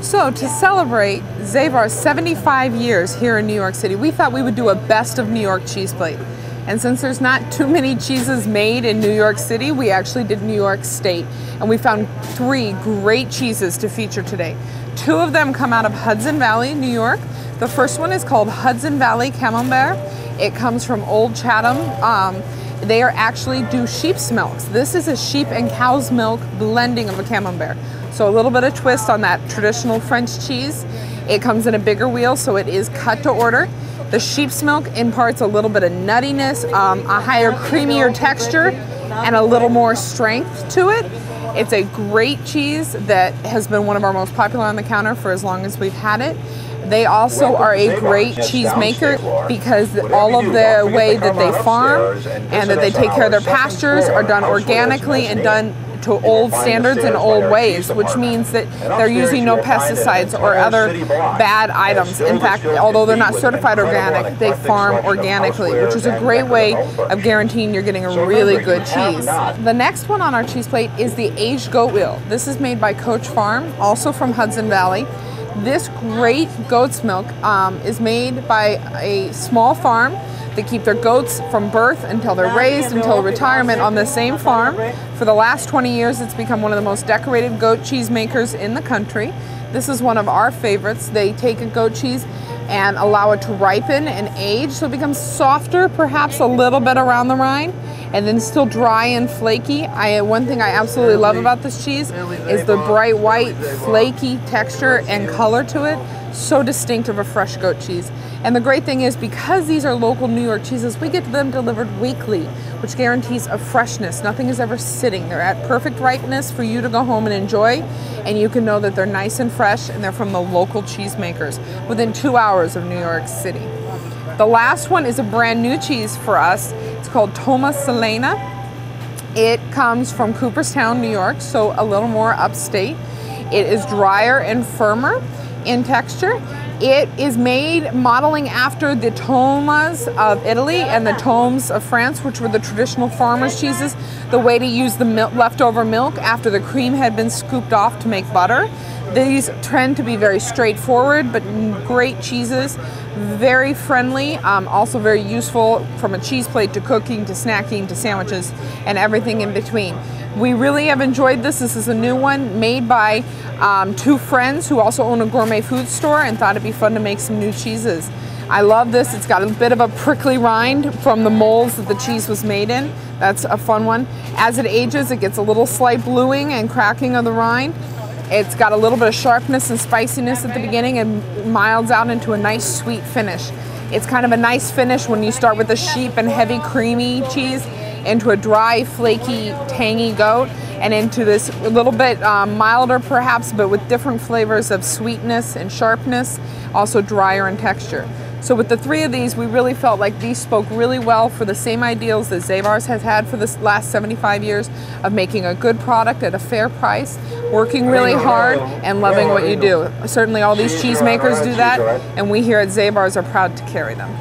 So to celebrate Zabar's 75 years here in New York City, we thought we would do a best of New York cheese plate. And since there's not too many cheeses made in New York City, we actually did New York State. And we found 3 great cheeses to feature today. 2 of them come out of Hudson Valley, New York. The first one is called Hudson Valley Camembert. It comes from Old Chatham. They are actually do sheep's milks. This is a sheep and cow's milk blending of a Camembert. So a little bit of twist on that traditional French cheese. It comes in a bigger wheel, so it is cut to order. The sheep's milk imparts a little bit of nuttiness, a higher, creamier texture, and a little more strength to it. It's a great cheese that has been one of our most popular on the counter for as long as we've had it. They also are a great cheese maker because all of the way that they farm and that they take care of their pastures are done organically and done to old standards and old ways, which means that they're using no pesticides or other bad items. In fact, although they're not certified organic, they farm organically, which is a great way of guaranteeing you're getting a really good cheese. The next one on our cheese plate is the aged goat wheel. This is made by Coach Farm, also from Hudson Valley. This great goat's milk is made by a small farm. They keep their goats from birth until they're raised, until retirement on the same farm. For the last 20 years, it's become one of the most decorated goat cheese makers in the country. This is one of our favorites. They take a goat cheese and allow it to ripen and age, so it becomes softer, perhaps a little bit around the rind, and then still dry and flaky. One thing I absolutely love about this cheese is the bright white, flaky texture and color to it. So distinct of a fresh goat cheese. And the great thing is, because these are local New York cheeses, we get them delivered weekly, which guarantees a freshness. Nothing is ever sitting. They're at perfect ripeness for you to go home and enjoy, and you can know that they're nice and fresh and they're from the local cheesemakers within 2 hours of New York City. The last one is a brand new cheese for us. It's called Toma Celena. It comes from Cooperstown, New York, so a little more upstate. It is drier and firmer in texture. It is made modeling after the Tomas of Italy and the Tomes of France, which were the traditional farmers' cheeses, the way to use the leftover milk after the cream had been scooped off to make butter. These tend to be very straightforward, but great cheeses, very friendly, also very useful from a cheese plate to cooking to snacking to sandwiches and everything in between. We really have enjoyed this. This is a new one made by 2 friends who also own a gourmet food store and thought it'd be fun to make some new cheeses. I love this. It's got a bit of a prickly rind from the molds that the cheese was made in. That's a fun one. As it ages, it gets a little slight bluing and cracking of the rind. It's got a little bit of sharpness and spiciness at the beginning and milds out into a nice sweet finish. It's kind of a nice finish when you start with a sheep and heavy creamy cheese into a dry, flaky, tangy goat, and into this a little bit milder perhaps, but with different flavors of sweetness and sharpness, also drier in texture. So with the 3 of these, we really felt like these spoke really well for the same ideals that Zabars has had for the last 75 years of making a good product at a fair price, working really hard, and loving what you do. Certainly all these cheesemakers do that, and we here at Zabars are proud to carry them.